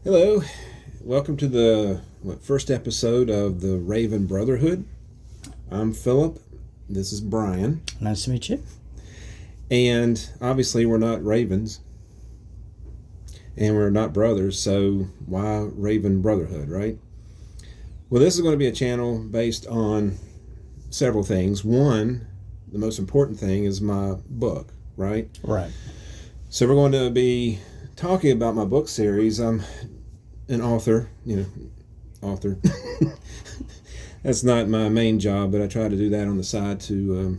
Hello, welcome to the first episode of the Raven Brotherhood. I'm Philip. This is Brian. Nice to meet you. And obviously we're not ravens. And we're not brothers, so why Raven Brotherhood, right? Well, this is going to be a channel based on several things. One, the most important thing is my book, right? Right. So we're going to be talking about my book series. I'm an author. That's not my main job, but I try to do that on the side to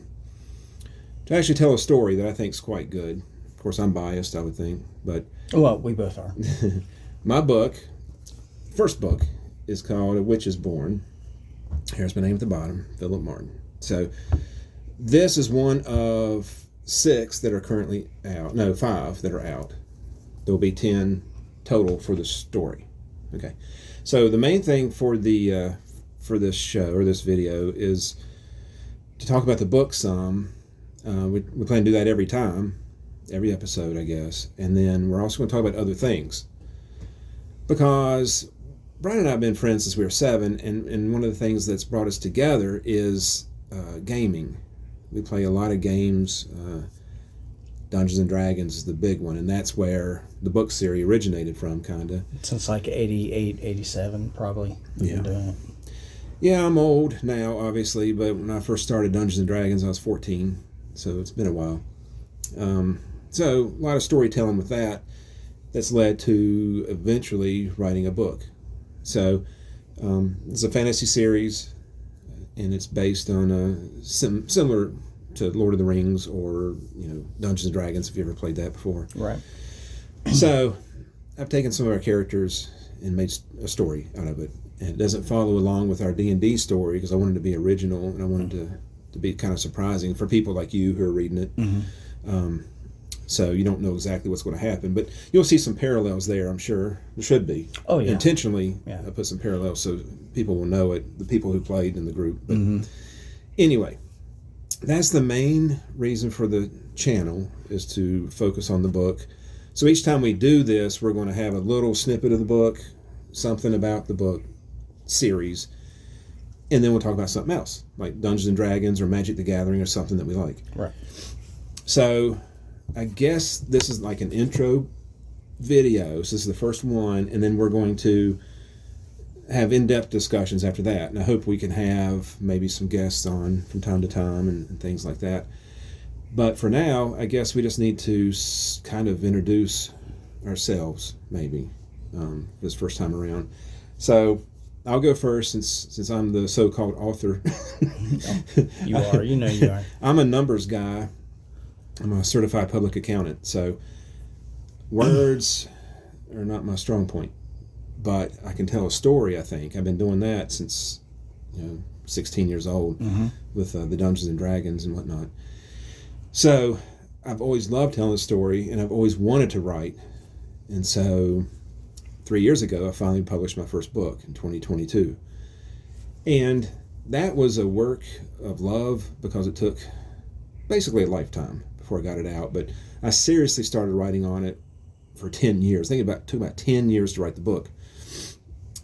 actually tell a story that I think is quite good. Of course, I'm biased, I would think, but Well, we both are. my book, first book, is called A Witch is Born. Here's my name at the bottom, Philip Martin. So this is one of 6 that are currently out. No, 5 that are out. There will be 10 total for the story. Okay. So the main thing for the for this show or this video is to talk about the book some. We plan to do that every episode, I guess. And then we're also going to talk about other things. Because Brian and I have been friends since we were 7, and one of the things that's brought us together is gaming. We play a lot of games. Dungeons and Dragons is the big one, and that's where the book series originated from, kind of. Since like 88, 87, probably. Yeah. Been doing it. Yeah, I'm old now, obviously, but when I first started Dungeons and Dragons, I was 14, so it's been a while. So a lot of storytelling with that that's led to eventually writing a book. So it's a fantasy series, and it's based on similar to Lord of the Rings or Dungeons and Dragons, if you ever played that before. Right. So I've taken some of our characters and made a story out of it. And it doesn't follow along with our D&D story because I wanted to be original and I wanted to be kind of surprising for people like you who are reading it. Mm-hmm. So you don't know exactly what's going to happen, but you'll see some parallels there, I'm sure. There should be. Oh, yeah. Intentionally, Yeah. I put some parallels so people will know it, the people who played in the group. But Mm-hmm. anyway, that's the main reason for the channel, is to focus on the book. So each time we do this, we're going to have a little snippet of the book, something about the book series, and then we'll talk about something else, like Dungeons and Dragons or Magic the Gathering or something that we like. Right. So I guess this is like an intro video. So this is the first one, and then we're going to have in-depth discussions after that. And I hope we can have maybe some guests on from time to time and things like that. But for now, I guess we just need to kind of introduce ourselves, maybe, this first time around. So I'll go first since I'm the so-called author. You are. You know you are. I'm a numbers guy. I'm a certified public accountant. So words are not my strong point. But I can tell a story, I think. I've been doing that since 16 years old with the Dungeons and Dragons and whatnot. So I've always loved telling a story, and I've always wanted to write. And so 3 years ago, I finally published my first book in 2022. And that was a work of love because it took basically a lifetime before I got it out. But I seriously started writing on it for 10 years. I think it took about 10 years to write the book.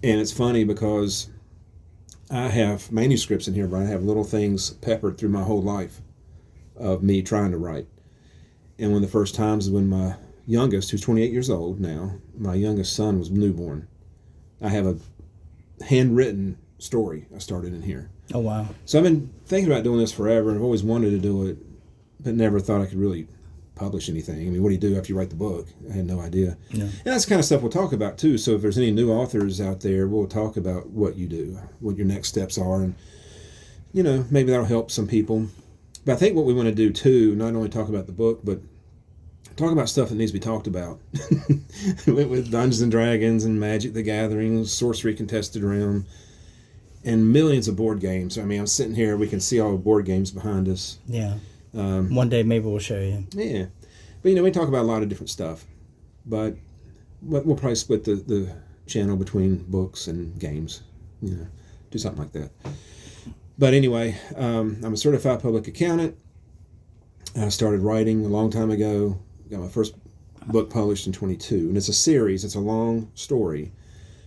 And it's funny because I have manuscripts in here, but I have little things peppered through my whole life of me trying to write. And one of the first times is when my youngest, who's 28 years old now, my youngest son was newborn. I have a handwritten story I started in here. Oh, wow. So I've been thinking about doing this forever, and I've always wanted to do it, but never thought I could really publish anything. I mean, what do you do after you write the book? I had no idea. Yeah. And that's the kind of stuff we'll talk about too. So if there's any new authors out there, we'll talk about what you do, what your next steps are, and maybe that'll help some people. But I think what we want to do too, not only talk about the book, but talk about stuff that needs to be talked about with Dungeons and Dragons and Magic the Gathering, Sorcery Contested Realm, and millions of board games. I mean, I'm sitting here, we can see all the board games behind us. Yeah. One day maybe we'll show you. Yeah. But, we talk about a lot of different stuff. But we'll probably split the channel between books and games. Do something like that. But anyway, I'm a certified public accountant. I started writing a long time ago. Got my first book published in 22, and it's a series. It's a long story,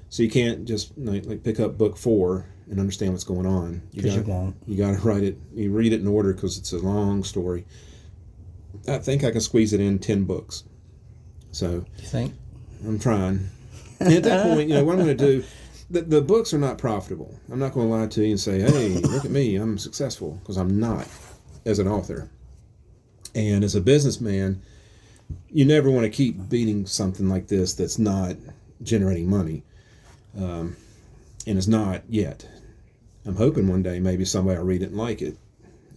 so you can't just like pick up book 4 and understand what's going on. You won't. You got to write it. You read it in order because it's a long story. I think I can squeeze it in 10 books. So You think? I'm trying. And at that point, what I'm going to do. The books are not profitable. I'm not going to lie to you and say, hey, look at me, I'm successful, because I'm not as an author. And as a businessman, you never want to keep beating something like this that's not generating money. And it's not yet. I'm hoping one day maybe somebody will read it and like it.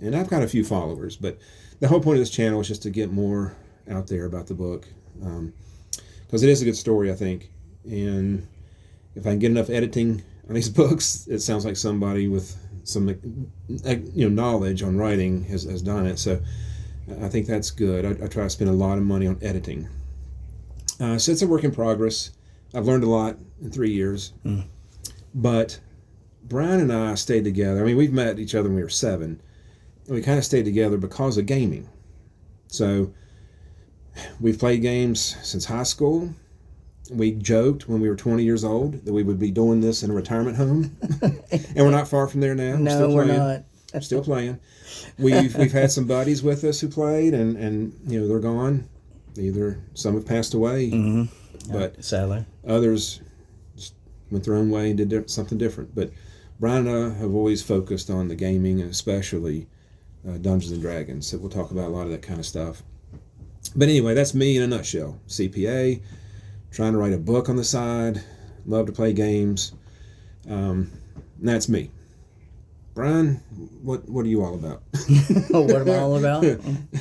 And I've got a few followers, but the whole point of this channel is just to get more out there about the book. Because it is a good story, I think. And if I can get enough editing on these books, it sounds like somebody with some knowledge on writing has done it. So I think that's good. I try to spend a lot of money on editing. So it's a work in progress. I've learned a lot in 3 years. But Brian and I stayed together. I mean, we've met each other when we were 7. And we kind of stayed together because of gaming. So we've played games since high school. We joked when we were 20 years old that we would be doing this in a retirement home. And we're not far from there now. No, we're not. Still playing. We've had some buddies with us who played, and they're gone. Either some have passed away, but sadly, others just went their own way and did something different. But Brian and I have always focused on the gaming, and especially Dungeons and Dragons. So we'll talk about a lot of that kind of stuff. But anyway, that's me in a nutshell. CPA. Trying to write a book on the side, love to play games. And that's me. Brian, what are you all about? What am I all about?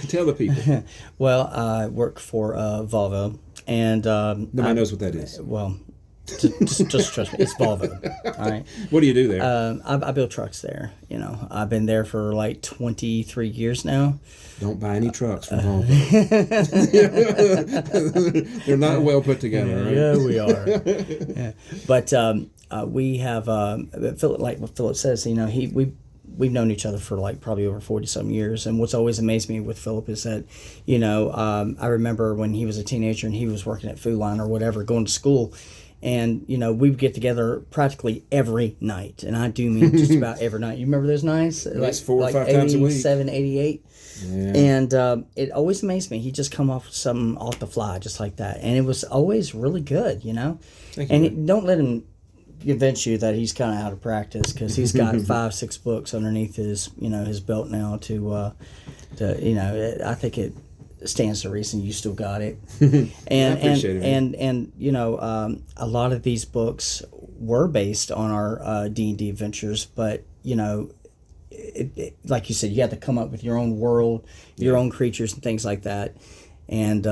Tell the people. Well, I work for Volvo, and nobody knows what that is. Well, just trust me, it's Volvo. All right. What do you do there? I build trucks there. I've been there for like 23 years now. Don't buy any trucks from Volvo. They're not well put together, right? Yeah, we are. Yeah. But we have, Philip, like what Philip says, we've known each other for like probably over 40-some years. And what's always amazed me with Philip is that, I remember when he was a teenager and he was working at Food Line or whatever, going to school. And, we would get together practically every night. And I do mean just about every night. You remember those nights? Like 4 or 5 times a week. 87, 88. Yeah. And it always amazed me. He'd just come off with something off the fly just like that. And it was always really good, Thank and you. don't let him convince you that he's kind of out of practice, because he's got 5-6 books underneath his belt now to I think it stands to reason you still got it. And I appreciate it, man. and a lot of these books were based on our D&D adventures, but like you said, you had to come up with your own world, your own creatures and things like that. And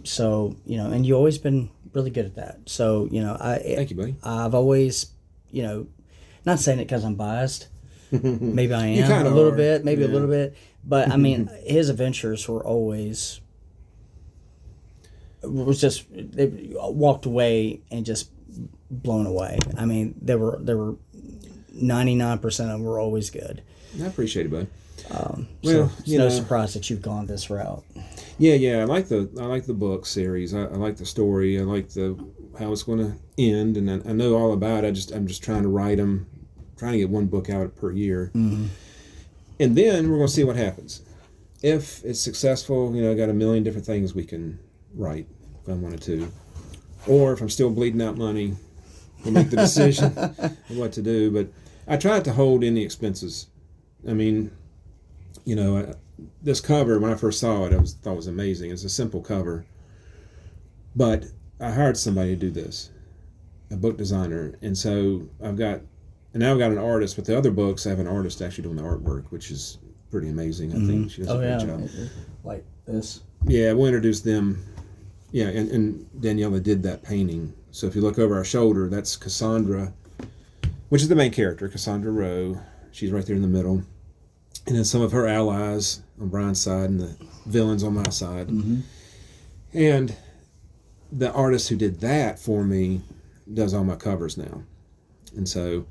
so and you've always been really good at that. So Thank you, buddy. I've always not saying it because I'm biased. Maybe I am kinda a little are. bit, maybe a Yeah. little bit. But I mean, his adventures were always they walked away and just blown away. I mean, there were 99% of them were always good. I appreciate it, bud. So it's no surprise that you've gone this route. Yeah. I like the book series. I like the story. I like how it's going to end, and I know all about it. I'm just trying to write them, trying to get one book out per year, and then we're going to see what happens. If it's successful, I got a million different things we can write if I wanted to, or if I'm still bleeding out money, we'll make the decision of what to do. But I tried to hold any expenses. I mean, this cover, when I first saw it, thought it was amazing. It's a simple cover. But I hired somebody to do this, a book designer. And so now I've got an artist. With the other books, I have an artist actually doing the artwork, which is pretty amazing. I think she does a great job. Like this. Yeah, we'll introduce them. Yeah, and Daniela did that painting. So if you look over our shoulder, that's Cassandra, which is the main character, Cassandra Rho. She's right there in the middle. And then some of her allies on Brian's side and the villains on my side. And the artist who did that for me does all my covers now. And so,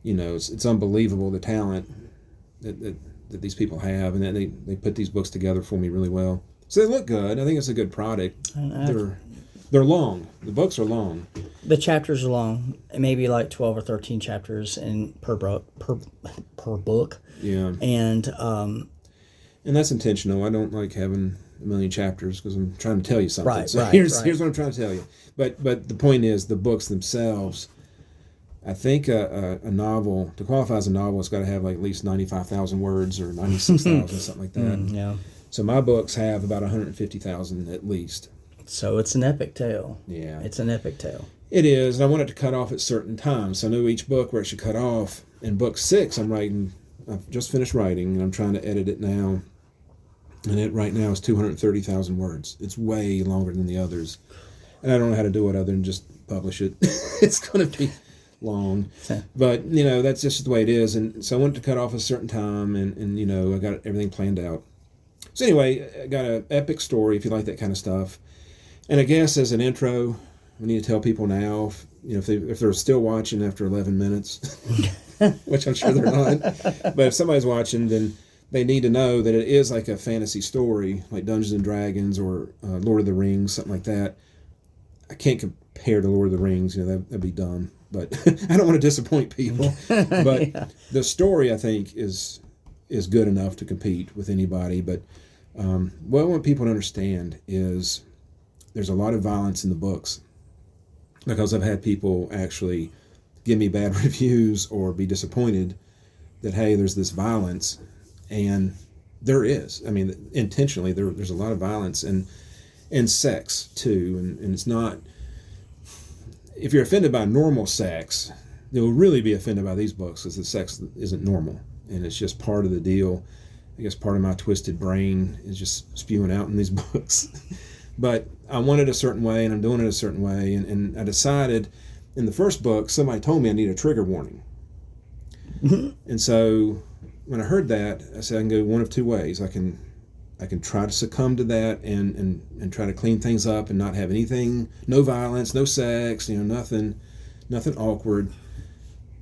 it's unbelievable the talent that these people have, and that they put these books together for me really well. So they look good. I think it's a good product. And They're long. The books are long. the chapters are long, maybe like 12 or 13 chapters per book. Yeah. And that's intentional. I don't like having a million chapters because I'm trying to tell you something. Right, so right, here's right. what I'm trying to tell you. But the point is, the books themselves, I think a novel, to qualify as a novel, it's got to have like at least 95,000 words or 96,000, something like that. yeah. So my books have about 150,000 at least. So it's an epic tale. Yeah. It's an epic tale. It is, and I want it to cut off at certain times. So I know each book where it should cut off. In book 6, I've just finished writing, and I'm trying to edit it now. And it right now is 230,000 words. It's way longer than the others. And I don't know how to do it other than just publish it. It's going to be long. But, that's just the way it is. And so I wanted to cut off a certain time, and I got everything planned out. So anyway, I got an epic story, if you like that kind of stuff. And I guess as an intro, we need to tell people now, if they're still watching after 11 minutes, which I'm sure they're not. But if somebody's watching, then they need to know that it is like a fantasy story, like Dungeons and Dragons or Lord of the Rings, something like that. I can't compare to Lord of the Rings, that'd be dumb. But I don't want to disappoint people. But yeah. The story, I think, is good enough to compete with anybody. But what I want people to understand is there's a lot of violence in the books, because I've had people actually give me bad reviews or be disappointed that, hey, there's this violence. And there is. I mean, intentionally, there's a lot of violence and sex, too. And it's not... If you're offended by normal sex, you'll really be offended by these books, because the sex isn't normal. And it's just part of the deal. I guess part of my twisted brain is just spewing out in these books. But I want it a certain way, and I'm doing it a certain way. And I decided, in the first book, somebody told me I need a trigger warning. And so... when I heard that, I said I can go one of two ways. I can try to succumb to that and try to clean things up and not have anything, no violence, no sex, nothing awkward,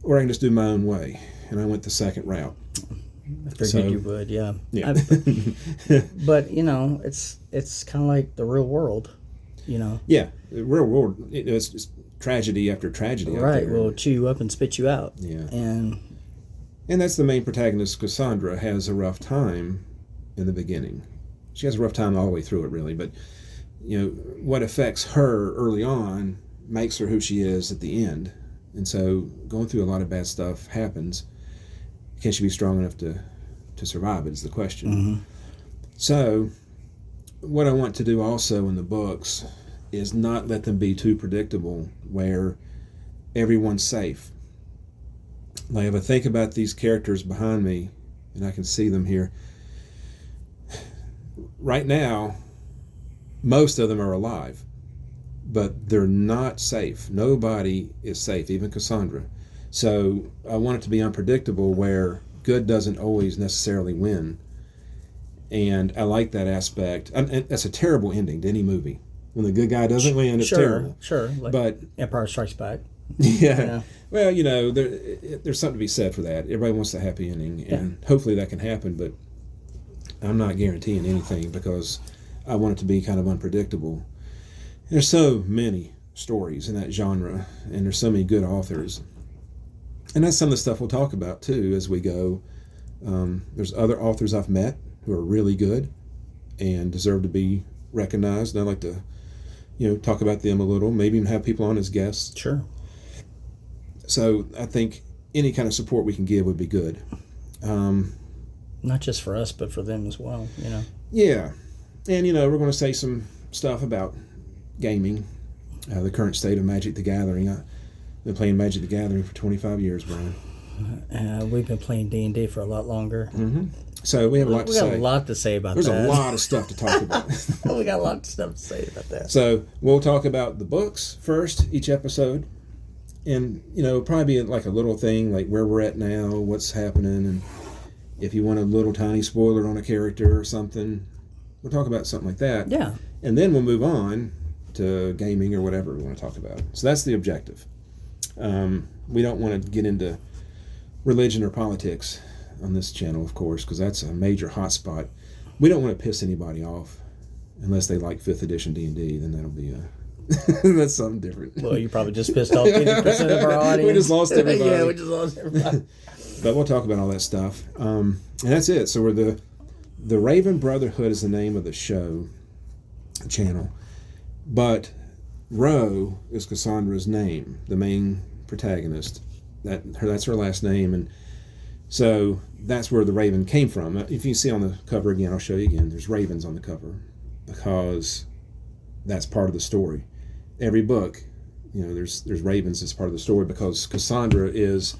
or I can just do my own way. And I went the second route. I figured you would, yeah. Yeah. But it's kind of like the real world, Yeah, the real world. It's just tragedy after tragedy. Right. Will chew you up and spit you out. Yeah. And that's the main protagonist. Cassandra has a rough time in the beginning. She has a rough time all the way through it, really. But, what affects her early on makes her who she is at the end. And so going through a lot of bad stuff happens. Can she be strong enough to survive it is the question. Mm-hmm. So what I want to do also in the books is not let them be too predictable where everyone's safe. Like, if I think about these characters behind me, and I can see them here, right now, most of them are alive, but they're not safe. Nobody is safe, even Cassandra. So I want it to be unpredictable, where good doesn't always necessarily win. And I like that aspect. And that's a terrible ending to any movie. When the good guy doesn't win, it's terrible. Sure. Like but Empire Strikes Back. Yeah. Well, there's something to be said for that. Everybody wants a happy ending, and hopefully that can happen, but I'm not guaranteeing anything because I want it to be kind of unpredictable. There's so many stories in that genre, and there's so many good authors. And that's some of the stuff we'll talk about, too, as we go. There's other authors I've met who are really good and deserve to be recognized, and I'd like to, talk about them a little, maybe even have people on as guests. Sure. So I think any kind of support we can give would be good. Not just for us, but for them as well, Yeah. And, we're going to say some stuff about gaming, the current state of Magic the Gathering. I've been playing Magic the Gathering for 25 years, Brian. We've been playing D&D for a lot longer. Mm-hmm. So we have a lot to say. We got a lot to say about There's that. There's a lot of stuff to talk about. We got a lot of stuff to say about that. So we'll talk about the books first, each episode. And, probably be like a little thing, like where we're at now, what's happening, and if you want a little tiny spoiler on a character or something, we'll talk about something like that. Yeah. And then we'll move on to gaming or whatever we want to talk about. So that's the objective. We don't want to get into religion or politics on this channel, of course, because that's a major hot spot. We don't want to piss anybody off. unless they like 5th edition D&D, then that'll be that's something different. Well, you probably just pissed off 50% of our audience. We just lost everybody. Yeah, we just lost everybody. But we'll talk about all that stuff. And that's it. So we're the Raven Brotherhood is the name of the show, channel. But Rho is Cassandra's name, the main protagonist. That's her last name. And so that's where the Raven came from. If you see on the cover again, I'll show you again. There's ravens on the cover because that's part of the story. Every book, there's ravens as part of the story because Cassandra is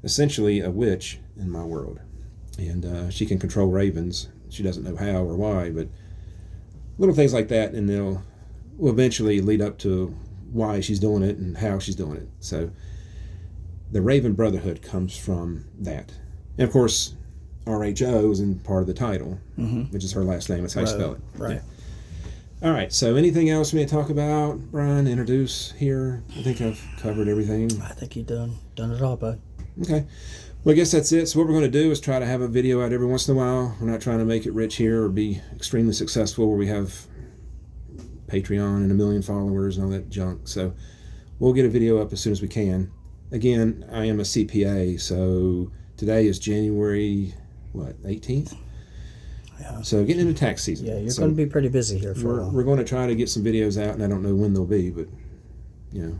essentially a witch in my world. And she can control ravens. She doesn't know how or why, but little things like that, and will eventually lead up to why she's doing it and how she's doing it. So the Raven Brotherhood comes from that. And of course, RHO is in part of the title, which is her last name. That's how you spell it. Right. Yeah. All right, so anything else we need to talk about, Brian, introduce here? I think I've covered everything. I think you've done it all, bud. Okay. Well, I guess that's it. So what we're going to do is try to have a video out every once in a while. We're not trying to make it rich here or be extremely successful where we have Patreon and 1 million followers and all that junk. So we'll get a video up as soon as we can. Again, I am a CPA, so today is January, 18th? Yeah. So getting into tax season. Yeah, you're going to be pretty busy here for a while. We're going to try to get some videos out, and I don't know when they'll be, but, as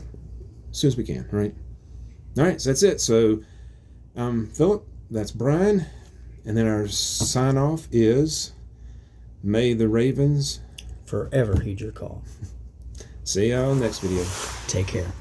soon as we can, right? All right, so that's it. So, Philip, that's Brian, and then our sign-off is, may the ravens forever heed your call. See y'all next video. Take care.